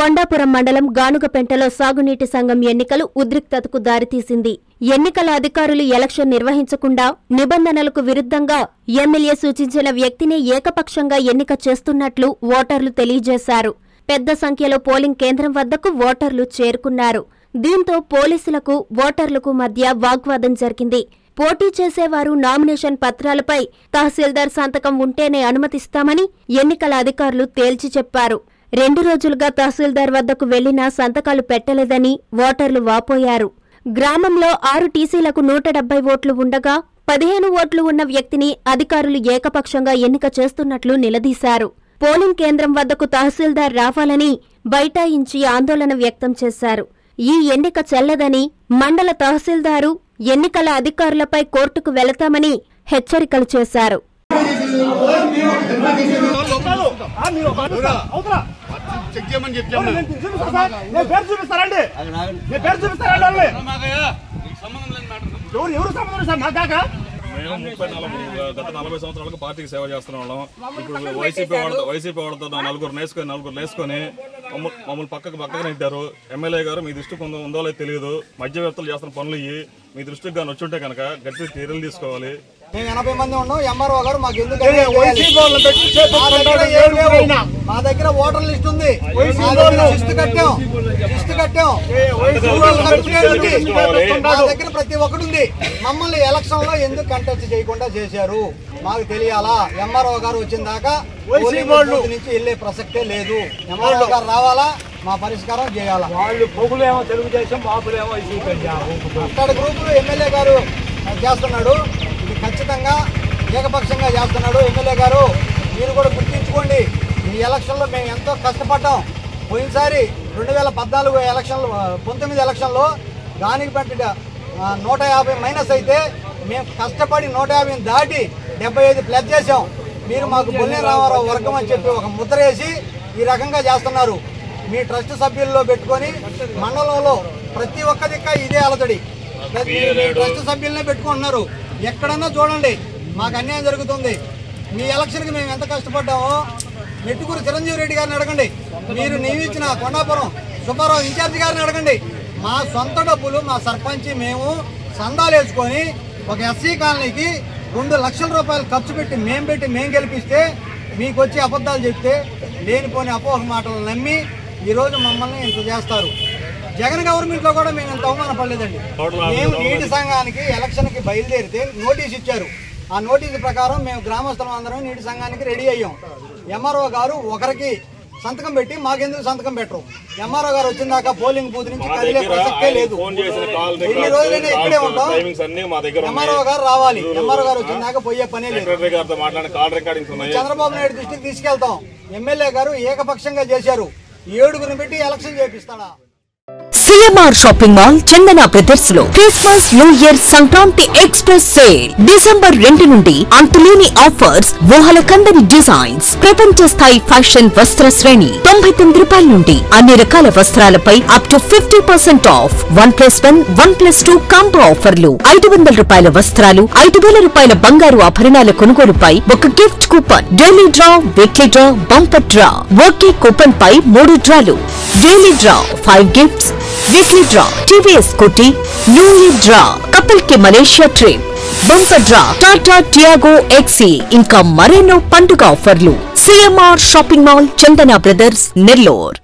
కొండాపురం మండలం గానుగపెంటలో సాగునీటి సంఘం ఎన్నికలు ఉద్రిక్తతకు దారితీసింది. ఎన్నికల అధికారులు ఎలక్షన్ నిర్వహించకుండా నిబంధనలకు విరుద్ధంగా ఎమ్మెల్యే సూచించిన వ్యక్తినే ఏకపక్షంగా ఎన్నిక చేస్తున్నట్లు ఓటర్లు తెలియజేశారు. పెద్ద సంఖ్యలో పోలింగ్ కేంద్రం వద్దకు ఓటర్లు చేరుకున్నారు. దీంతో పోలీసులకు ఓటర్లకు మధ్య వాగ్వాదం జరిగింది. పోటీ చేసేవారు నామినేషన్ పత్రాలపై తహసీల్దార్ సంతకం ఉంటేనే అనుమతిస్తామని ఎన్నికల అధికారులు తేల్చి చెప్పారు. 2 రోజులుగా తహసీల్దార్ వద్దకు వెళ్లినా సంతకాలు పెట్టలేదని ఓటర్లు వాపోయారు. గ్రామంలో 6 టీసీలకు 170 ఓట్లు ఉండగా 15 ఓట్లు ఉన్న వ్యక్తిని అధికారులు ఏకపక్షంగా ఎన్నిక చేస్తున్నట్లు నిలదీశారు. పోలింగ్ కేంద్రం వద్దకు తహసీల్దార్ రావాలని బైఠాయించి ఆందోళన వ్యక్తం చేశారు. ఈ ఎన్నిక చెల్లదని, మండల తహసీల్దారు ఎన్నికల అధికారులపై కోర్టుకు వెళతామని హెచ్చరికలు చేశారు. మేము గత 40 సంవత్సరాలకు పార్టీకి సేవ చేస్తున్న వాళ్ళం. ఇప్పుడు వైసీపీ వాళ్ళతో నలుగురు నేసుకొని మమ్మల్ని పక్కకు నెట్టారు. ఎమ్మెల్యే గారు మీ దృష్టికి ఉందో లేదో తెలియదు. మధ్యవర్తులు చేస్తున్న పనులు మీ దృష్టికి కానీ వచ్చుంటే కనుక గట్టి చర్యలు తీసుకోవాలి. మేము 80 మంది ఉన్నాం. ఎంఆర్ఓ గారు మాకు ఎందుకు మా దగ్గర ఓటర్ లిస్ట్ ఉంది. మా దగ్గర ప్రతి ఒక్కటి ఉంది. మమ్మల్ని ఎలక్షన్ లో ఎందుకు కంటెస్ట్ చేయకుండా చేశారు మాకు తెలియాలా. ఎంఆర్ఓ గారు వచ్చిన దాకా నుంచి వెళ్లే ప్రసక్తే లేదు. ఎంఆర్ఓ గారు రావాలా, మా పరిష్కారం చేయాలా. వాళ్ళు పొగులేమో తెలుగుదేశం, మాపులేమో అక్కడ గ్రూపులు ఎమ్మెల్యే గారు చేస్తున్నాడు. ఇది ఖచ్చితంగా ఏకపక్షంగా చేస్తున్నాడు. ఎమ్మెల్యే గారు మీరు కూడా గుర్తించుకోండి. ఈ ఎలక్షన్లో మేము ఎంతో కష్టపడ్డాం. పోయినసారి 2014 ఎలక్షన్లు 19 ఎలక్షన్లో గానిగిపెంట 150 మైనస్ అయితే మేము కష్టపడి 150 దాటి 75 ప్లస్ చేసాం. మీరు మాకు బొల్లేని రామారావు వర్గం అని చెప్పి ఒక ముద్ర వేసి ఈ రకంగా చేస్తున్నారు. మీ ట్రస్ట్ సభ్యుల్లో పెట్టుకొని మండలంలో ప్రతి ఒక్క దిక్క ఇదే అలతడి. ట్రస్ట్ సభ్యులనే పెట్టుకుంటున్నారు. ఎక్కడన్నా చూడండి మాకు అన్యాయం జరుగుతుంది. మీ ఎలక్షన్కి మేము ఎంత కష్టపడ్డామో మెట్టుకూరు చిరంజీవి రెడ్డి గారిని అడగండి. మీరు నియమించిన కొండాపురం సుబ్బారావు ఇన్ఛార్జి గారిని అడగండి. మా సొంత డబ్బులు మా సర్పంచి మేము సందాలు వేసుకొని ఒక ఎస్సీ కాలనీకి 2 లక్షల రూపాయలు ఖర్చు పెట్టి మేము గెలిపిస్తే మీకు వచ్చి అబద్ధాలు చెప్తే లేనిపోని అపోహ మాటలు నమ్మి ఈరోజు మమ్మల్ని ఇంత చేస్తారు. జగన్ గవర్నమెంట్లో కూడా మేము ఇంత అవమానపడలేదండి. మేము నీటి సంఘానికి ఎలక్షన్కి బయలుదేరితే నోటీస్ ఇచ్చారు. ఆ నోటీసు ప్రకారం మేము గ్రామస్తులం అందరం నీటి సంఘానికి రెడీ అయ్యాం. ఎంఆర్ఓ గారు ఒకరికి సంతకం పెట్టి మాకెందుకు సంతకం పెట్టరు. ఎంఆర్ఓ గారు వచ్చిన దాకా పోలింగ్ బూత్ నుంచి కదిలే ప్రసక్తే లేదు. ఎన్ని రోజులైనా ఇక్కడే ఉంటాం. ఎంఆర్ఓ గారు రావాలి. ఎంఆర్ఓ గారు వచ్చిన దాకా పోయే పనే లేదు. చంద్రబాబు నాయుడు దృష్టికి తీసుకెళ్తాం. ఎమ్మెల్యే గారు ఏకపక్షంగా చేశారు. 7గురిని పెట్టి election చేపిస్తాడా? CMR shopping mall Chandana brothers లో Christmas new year Sankranti express sale December 2 నుండి అంతులేని ఆఫర్స్, ఊహలకందని డిజైన్స్, ప్రపంచ స్థాయి ఫ్యాషన్ వస్త్ర శ్రేణి 99 రూపాయల నుండి అన్ని రకాల వస్త్రాలపై అప్ టు 50% ఆఫ్. 1+1 1+2 కాంబో ఆఫర్లు, 500 రూపాయల వస్త్రాలు, 5000 రూపాయల బంగారు ఆభరణాల కొనుగోలుపై ఒక gift coupon, daily draw, weekly draw, bumper draw, ఒకే కూపన్ పై 3 డ్రాలు, daily draw 5 gifts, weekly draw TVS Scooty, new year draw couple కి Malaysia trip, bumper draw Tata Tiago XE, ఇంకా మరెన్నో పండుగ ఆఫర్లు. CMR shopping mall Chandana brothers Nellore.